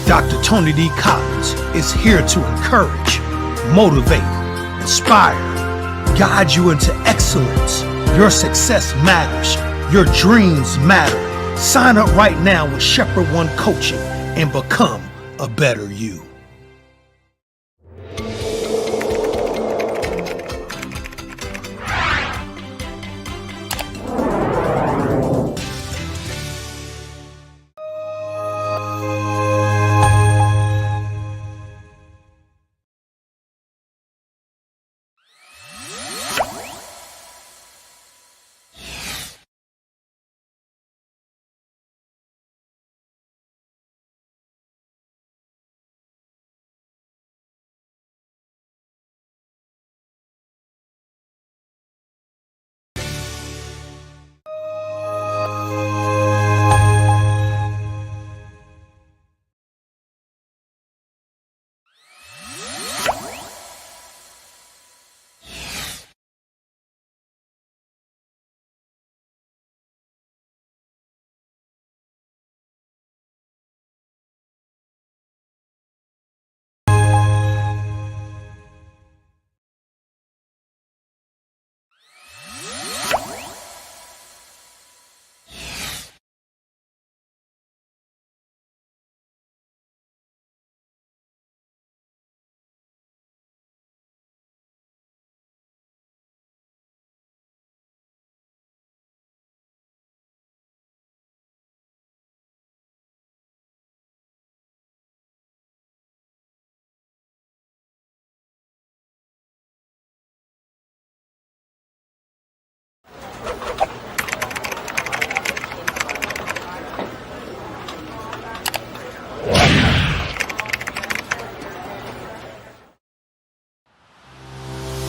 Dr. Tony D. Collins is here to encourage, motivate, inspire, guide you into excellence. Your success matters. Your dreams matter. Sign up right now with Shepherd One Coaching and become a better you.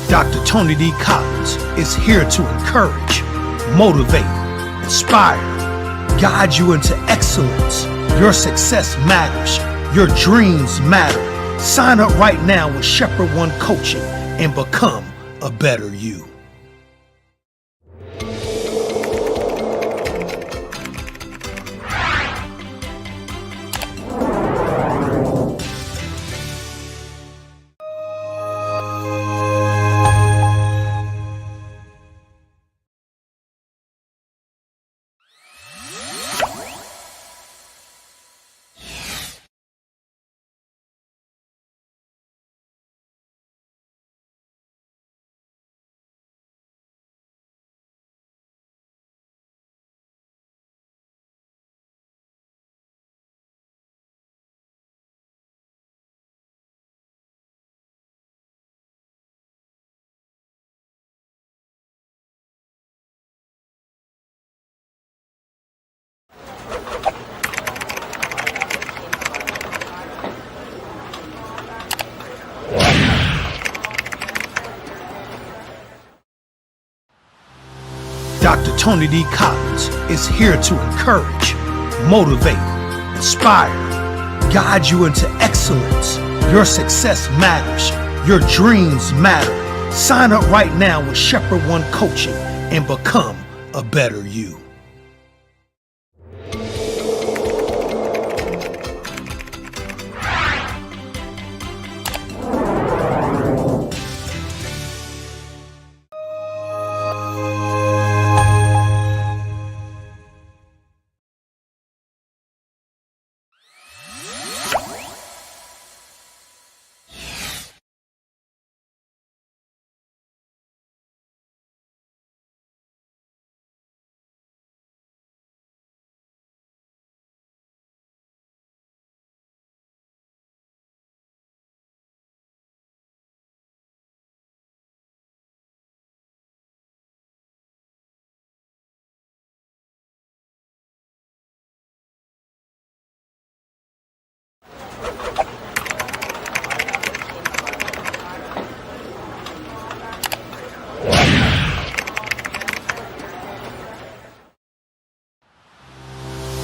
Dr. Tony D. Collins is here to encourage, motivate, inspire, guide you into excellence. Your success matters. Your dreams matter. Sign up right now with Shepherd One Coaching and become a better you. Dr. Tony D. Collins is here to encourage, motivate, inspire, guide you into excellence. Your success matters. Your dreams matter. Sign up right now with Shepherd One Coaching and become a better you.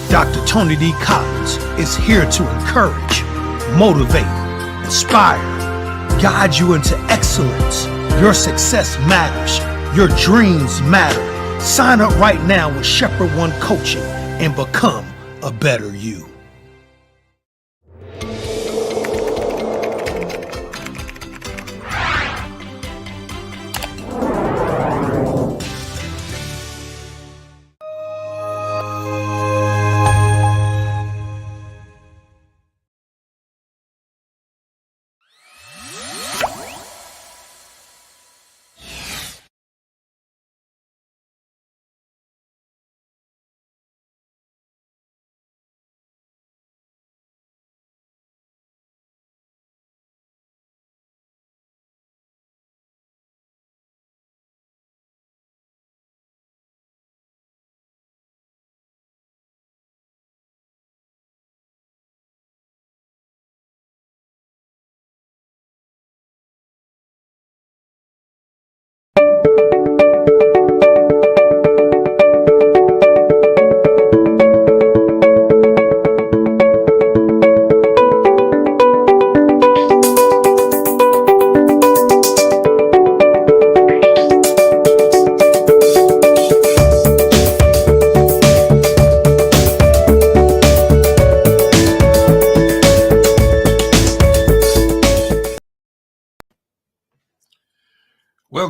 Dr. Tony D. Collins is here to encourage, motivate, inspire, guide you into excellence. Your success matters. Your dreams matter. Sign up right now with Shepherd One Coaching and become a better you.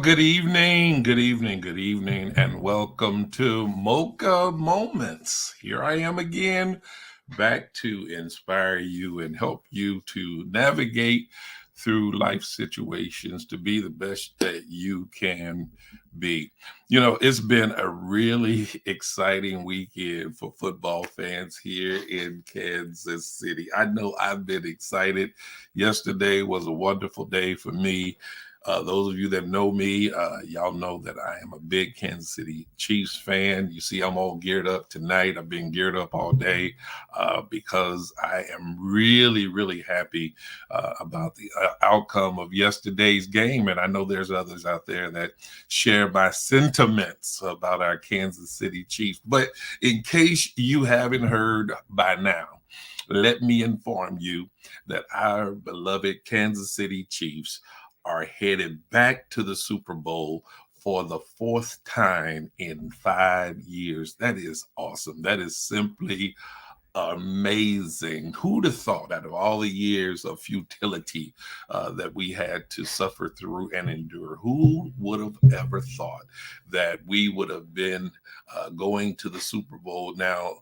good evening, and welcome to Mocha Moments. Here I am again, back to inspire you and help you to navigate through life situations to be the best that you can be. You know, it's been a really exciting weekend for football fans here in Kansas City. I know I've been excited. Yesterday was a wonderful day for me. Those of you that know me, y'all know that I am a big Kansas City Chiefs fan. You see, I'm all geared up tonight. I've been geared up all day because I am really, really happy about the outcome of yesterday's game. And I know there's others out there that share my sentiments about our Kansas City Chiefs. But in case you haven't heard by now, let me inform you that our beloved Kansas City Chiefs are headed back to the Super Bowl for the fourth time in 5 years. That is awesome. That is simply amazing. Who'd have thought, out of all the years of futility that we had to suffer through and endure, who would have ever thought that we would have been going to the Super Bowl now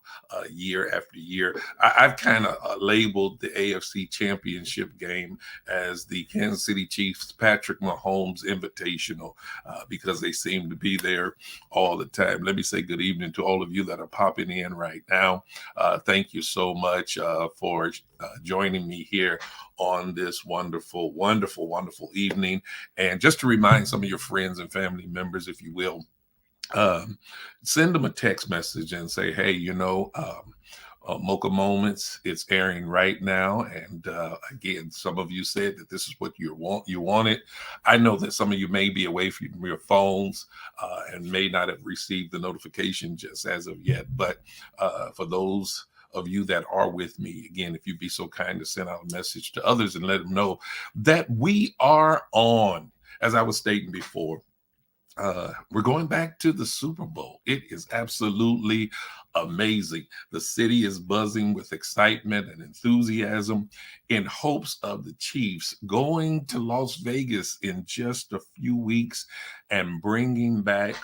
year after year? I've kind of labeled the AFC Championship game as the Kansas City Chiefs Patrick Mahomes Invitational because they seem to be there all the time. Let me say good evening to all of you that are popping in right now. Thank you so much for joining me here on this wonderful, wonderful, wonderful evening. And just to remind some of your friends and family members, if you will, send them a text message and say, hey, Mocha Moments, it's airing right now. And again, some of you said that this is what you wanted. I know that some of you may be away from your phones and may not have received the notification just as of yet. But for those of you that are with me, again, if you'd be so kind to send out a message to others and let them know that we are on. As I was stating before, we're going back to the Super Bowl. It is absolutely amazing. The city is buzzing with excitement and enthusiasm in hopes of the Chiefs going to Las Vegas in just a few weeks and bringing back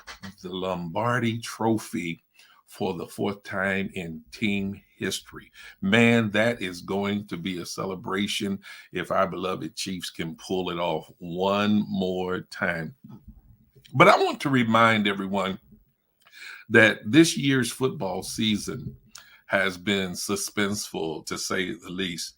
the Lombardi Trophy for the fourth time in team history. Man, that is going to be a celebration if our beloved Chiefs can pull it off one more time. But I want to remind everyone that this year's football season has been suspenseful, to say the least.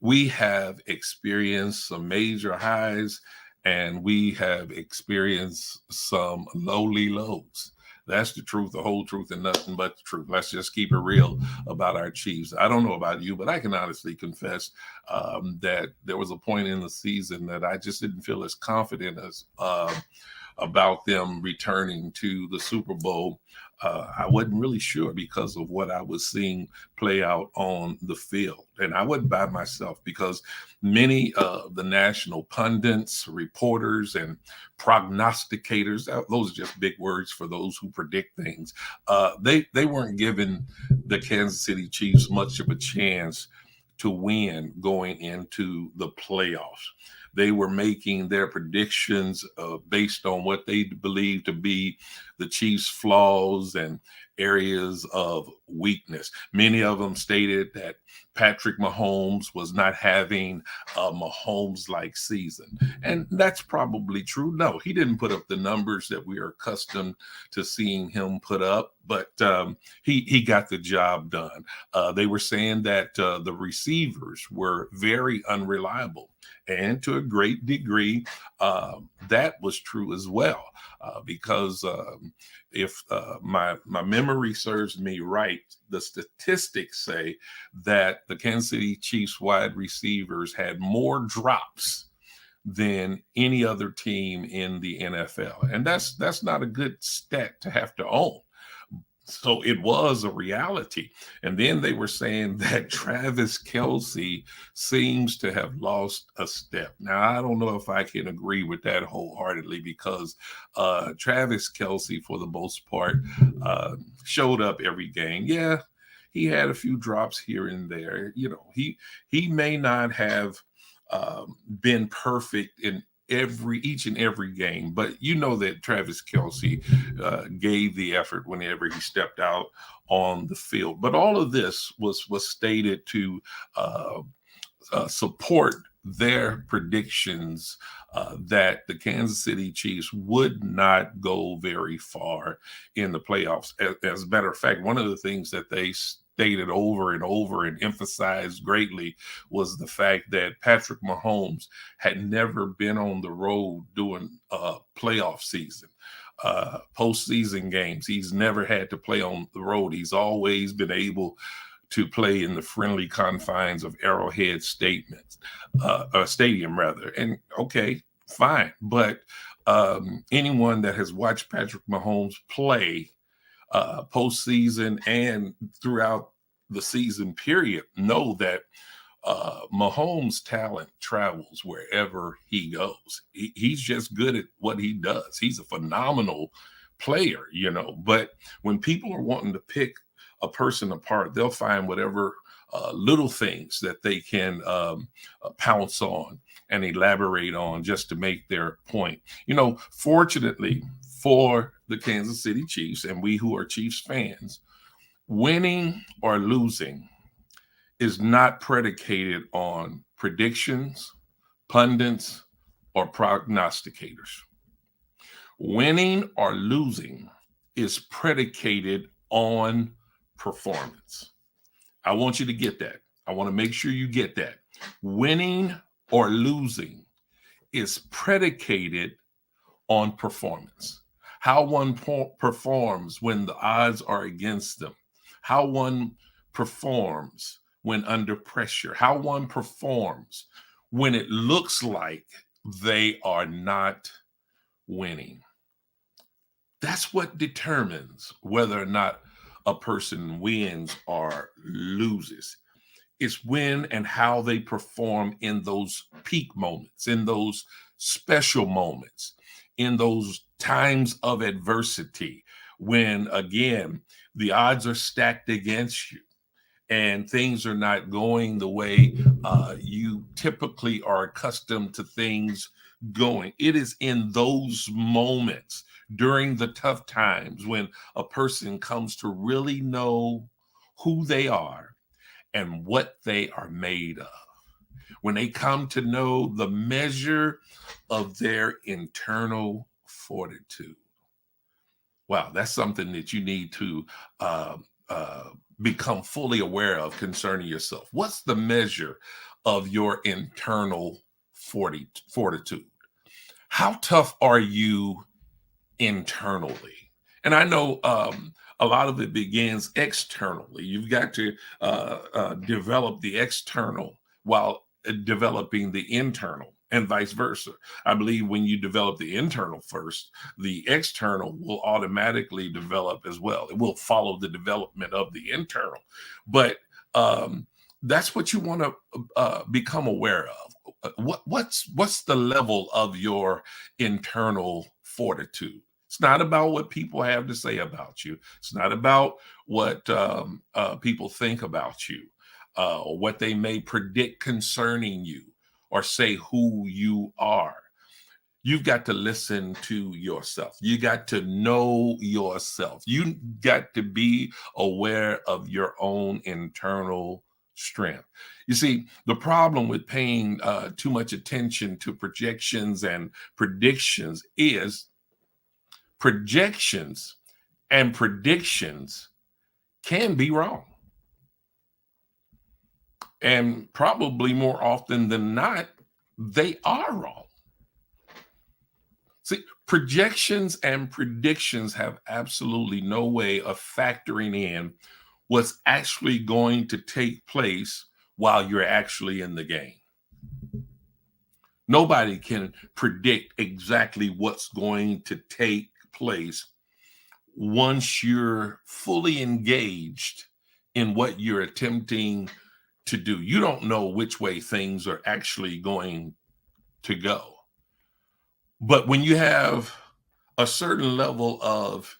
We have experienced some major highs and we have experienced some lowly lows. That's the truth, the whole truth, and nothing but the truth. Let's just keep it real about our Chiefs. I don't know about you, but I can honestly confess that there was a point in the season that I just didn't feel as confident as about them returning to the Super Bowl. I wasn't really sure because of what I was seeing play out on the field. And I wasn't by myself because many of the national pundits, reporters, and prognosticators, those are just big words for those who predict things, they weren't giving the Kansas City Chiefs much of a chance to win going into the playoffs. They were making their predictions based on what they believed to be the Chiefs' flaws and areas of weakness. Many of them stated that Patrick Mahomes was not having a Mahomes-like season. And that's probably true. No, he didn't put up the numbers that we are accustomed to seeing him put up, but he got the job done. They were saying that the receivers were very unreliable. And to a great degree, that was true as well, because if my memory serves me right, the statistics say that the Kansas City Chiefs wide receivers had more drops than any other team in the NFL, and that's not a good stat to have to own. So it was a reality. And then they were saying that Travis Kelce seems to have lost a step. Now, I don't know if I can agree with that wholeheartedly because Travis Kelce, for the most part, showed up every game. Yeah, he had a few drops here and there. You know, he may not have been perfect in each and every game. But you know that Travis Kelce gave the effort whenever he stepped out on the field. But all of this was stated to support their predictions that the Kansas City Chiefs would not go very far in the playoffs. As a matter of fact, one of the things that they stated over and over and emphasized greatly was the fact that Patrick Mahomes had never been on the road doing a playoff season. Postseason games, he's never had to play on the road. He's always been able to play in the friendly confines of Arrowhead Stadium, rather. And okay, fine. But anyone that has watched Patrick Mahomes play postseason and throughout the season period know that Mahomes' talent travels wherever he goes. He's just good at what he does. He's a phenomenal player, but when people are wanting to pick a person apart, they'll find whatever little things that they can pounce on and elaborate on just to make their point. Fortunately for the Kansas City Chiefs and we who are Chiefs fans, winning or losing is not predicated on predictions, pundits, or prognosticators. Winning or losing is predicated on performance. I want you to get that. I want to make sure you get that. Winning or losing is predicated on performance. How one performs when the odds are against them. How one performs when under pressure. How one performs when it looks like they are not winning. That's what determines whether or not a person wins or loses. It's when and how they perform in those peak moments, in those special moments, in those times of adversity, when, again, the odds are stacked against you and things are not going the way you typically are accustomed to things going. It is in those moments during the tough times when a person comes to really know who they are and what they are made of. When they come to know the measure of their internal fortitude. Wow, that's something that you need to become fully aware of concerning yourself. What's the measure of your internal fortitude? How tough are you internally? And I know a lot of it begins externally. You've got to develop the external while developing the internal, and vice versa. I believe when you develop the internal first, the external will automatically develop as well. It will follow the development of the internal. But that's what you want to become aware of. What's the level of your internal fortitude? It's not about what people have to say about you. It's not about what people think about you or what they may predict concerning you or say who you are. You've got to listen to yourself. You got to know yourself. You got to be aware of your own internal strength. You see, the problem with paying too much attention to projections and predictions is projections and predictions can be wrong. And probably more often than not, they are wrong. See, projections and predictions have absolutely no way of factoring in what's actually going to take place while you're actually in the game. Nobody can predict exactly what's going to take place once you're fully engaged in what you're attempting to do. You don't know which way things are actually going to go. But when you have a certain level of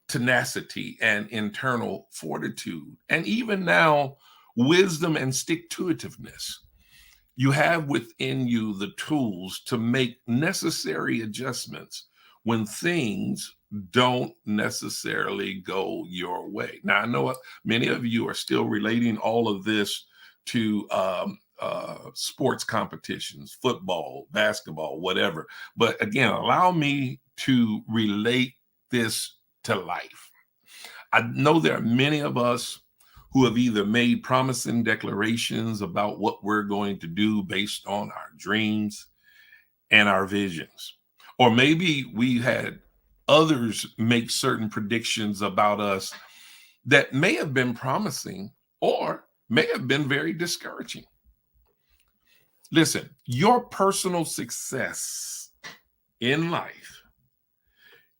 tenacity and internal fortitude, and even now wisdom and stick-to-itiveness, You have within you the tools to make necessary adjustments when things don't necessarily go your way. Now, I know many of you are still relating all of this to sports competitions, football, basketball, whatever. But again, allow me to relate this to life. I know there are many of us who have either made promising declarations about what we're going to do based on our dreams and our visions. Or maybe we had others make certain predictions about us that may have been promising or may have been very discouraging. Listen, your personal success in life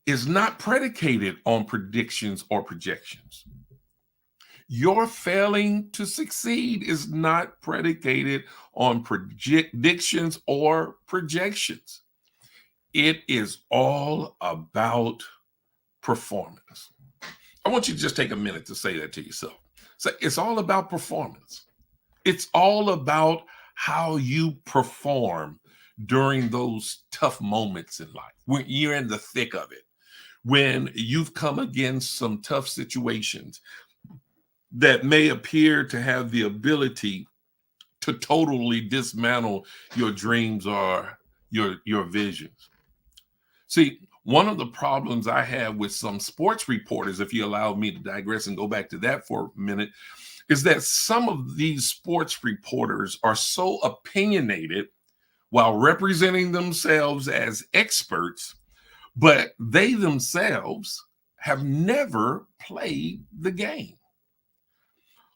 is not predicated on predictions or projections. Your failing to succeed is not predicated on predictions or projections. It is all about performance. I want you to just take a minute to say that to yourself. So it's all about performance. It's all about how you perform during those tough moments in life, when you're in the thick of it, when you've come against some tough situations that may appear to have the ability to totally dismantle your dreams or your visions. See, one of the problems I have with some sports reporters, if you allow me to digress and go back to that for a minute, is that some of these sports reporters are so opinionated while representing themselves as experts, but they themselves have never played the game.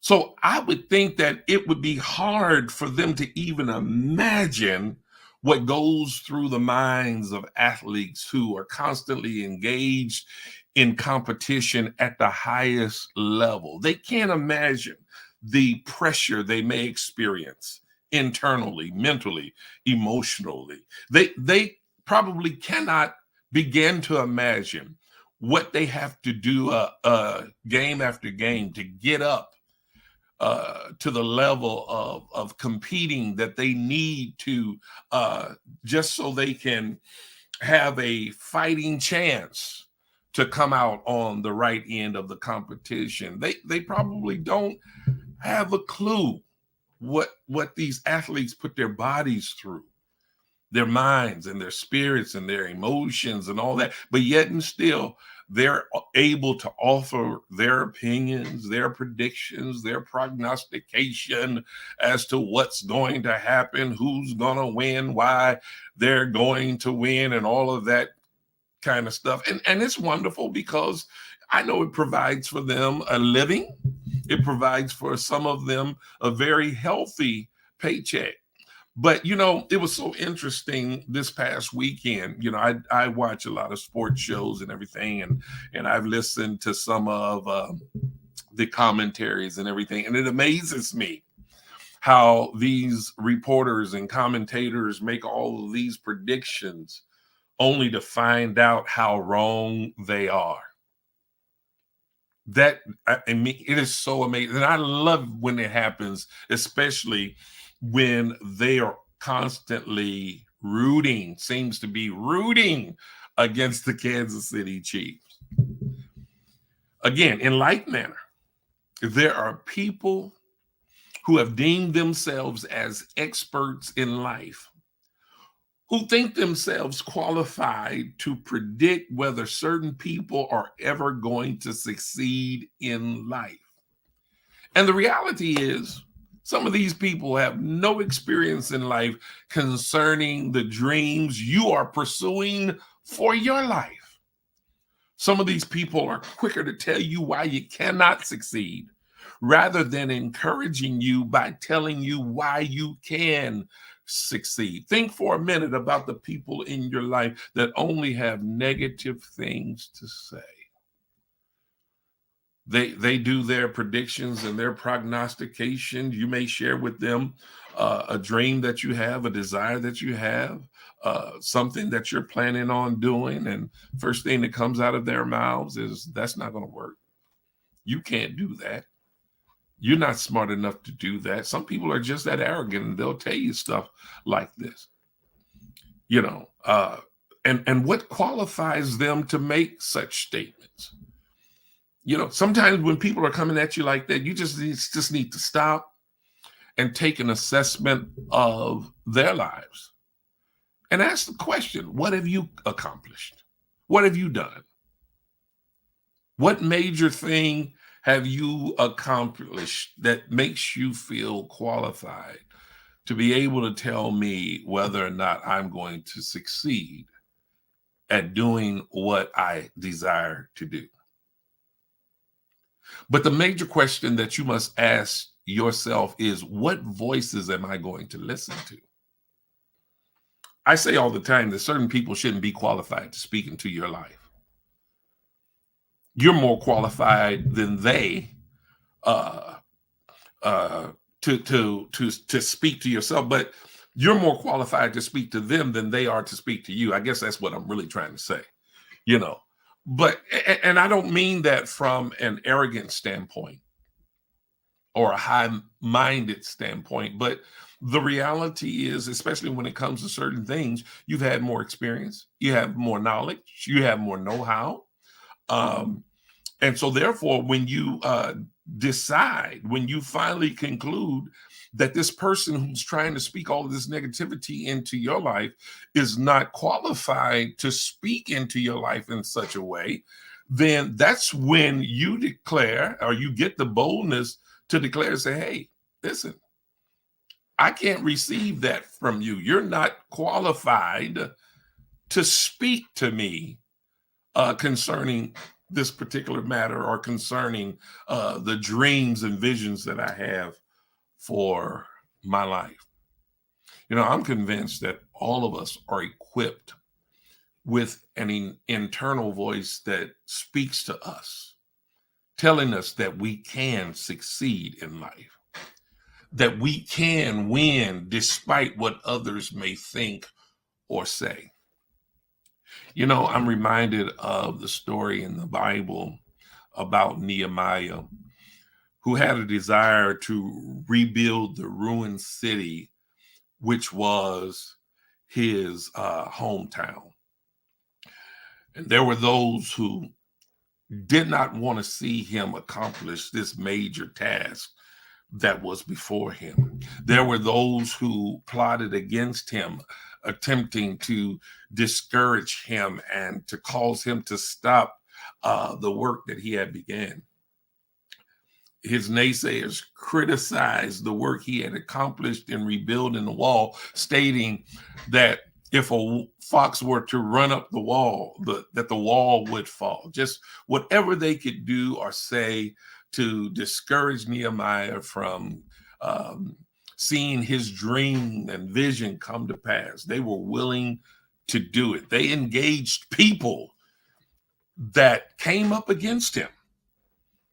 So I would think that it would be hard for them to even imagine what goes through the minds of athletes who are constantly engaged in competition at the highest level. They can't imagine the pressure they may experience internally, mentally, emotionally. They probably cannot begin to imagine what they have to do game after game to get up to the level of competing that they need to just so they can have a fighting chance to come out on the right end of the competition. They probably don't have a clue what these athletes put their bodies through, their minds and their spirits and their emotions and all that. But yet and still, they're able to offer their opinions, their predictions, their prognostication as to what's going to happen, who's going to win, why they're going to win, and all of that kind of stuff. And it's wonderful because I know it provides for them a living. It provides for some of them a very healthy paycheck. But, it was so interesting this past weekend. I watch a lot of sports shows and everything, and I've listened to some of the commentaries and everything. And it amazes me how these reporters and commentators make all of these predictions only to find out how wrong they are. It is so amazing. And I love when it happens, especially when they are constantly seems to be rooting against the Kansas City Chiefs. Again, in like manner, there are people who have deemed themselves as experts in life, who think themselves qualified to predict whether certain people are ever going to succeed in life. And the reality is, some of these people have no experience in life concerning the dreams you are pursuing for your life. Some of these people are quicker to tell you why you cannot succeed rather than encouraging you by telling you why you can succeed. Think for a minute about the people in your life that only have negative things to say. They do their predictions and their prognostications. You may share with them a dream that you have, a desire that you have, something that you're planning on doing. And first thing that comes out of their mouths is, that's not going to work. You can't do that. You're not smart enough to do that. Some people are just that arrogant and they'll tell you stuff like this, you know, and what qualifies them to make such statements? You know, sometimes when people are coming at you like that, you just need to stop and take an assessment of their lives and ask the question, what have you accomplished? What have you done? What major thing have you accomplished that makes you feel qualified to be able to tell me whether or not I'm going to succeed at doing what I desire to do? But the major question that you must ask yourself is, what voices am I going to listen to? I say all the time that certain people shouldn't be qualified to speak into your life. You're more qualified than they to speak to yourself, but you're more qualified to speak to them than they are to speak to you. I guess that's what I'm really trying to say, you know. But, and I don't mean that from an arrogant standpoint or a high-minded standpoint, but the reality is, especially when it comes to certain things, you've had more experience, you have more knowledge, you have more know-how. And so therefore, when you decide, when you finally conclude that this person who's trying to speak all of this negativity into your life is not qualified to speak into your life in such a way, then that's when you declare, or you get the boldness to declare, say, hey, listen, I can't receive that from you. You're not qualified to speak to me concerning this particular matter or concerning the dreams and visions that I have for my life. You know, I'm convinced that all of us are equipped with an internal voice that speaks to us, telling us that we can succeed in life, that we can win despite what others may think or say. You know, I'm reminded of the story in the Bible about Nehemiah, who had a desire to rebuild the ruined city, which was his hometown. And there were those who did not want to see him accomplish this major task that was before him. There were those who plotted against him, attempting to discourage him and to cause him to stop the work that he had began. His naysayers criticized the work he had accomplished in rebuilding the wall, stating that if a fox were to run up the wall, that the wall would fall. Just whatever they could do or say to discourage Nehemiah from seeing his dream and vision come to pass. They were willing to do it. They engaged people that came up against him.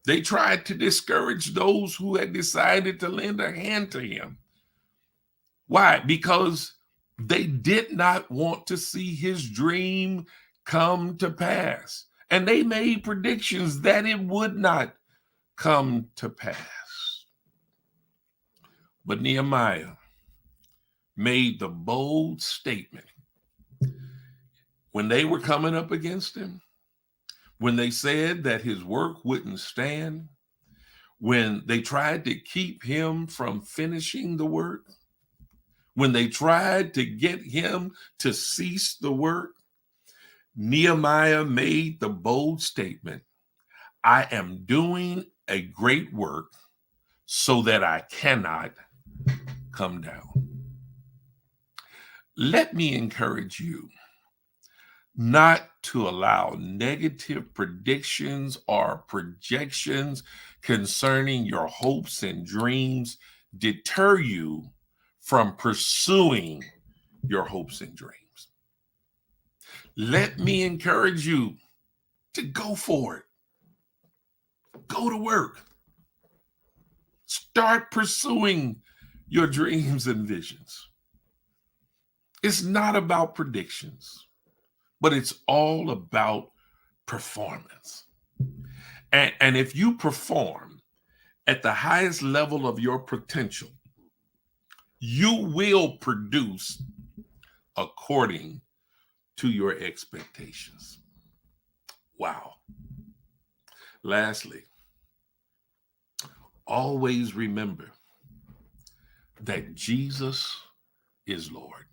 They tried to discourage those who had decided to lend a hand to him. Why? Because they did not want to see his dream come to pass. And they made predictions that it would not come to pass. But Nehemiah made the bold statement when they were coming up against him, when they said that his work wouldn't stand, when they tried to keep him from finishing the work, when they tried to get him to cease the work, Nehemiah made the bold statement, I am doing a great work so that I cannot come down. Let me encourage you not to allow negative predictions or projections concerning your hopes and dreams deter you from pursuing your hopes and dreams. Let me encourage you to go for it. Go to work. Start pursuing your dreams and visions. It's not about predictions, but it's all about performance. And if you perform at the highest level of your potential, you will produce according to your expectations. Wow. Lastly, always remember that Jesus is Lord.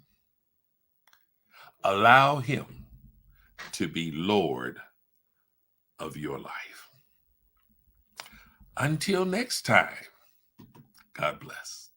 Allow him to be Lord of your life. Until next time, God bless.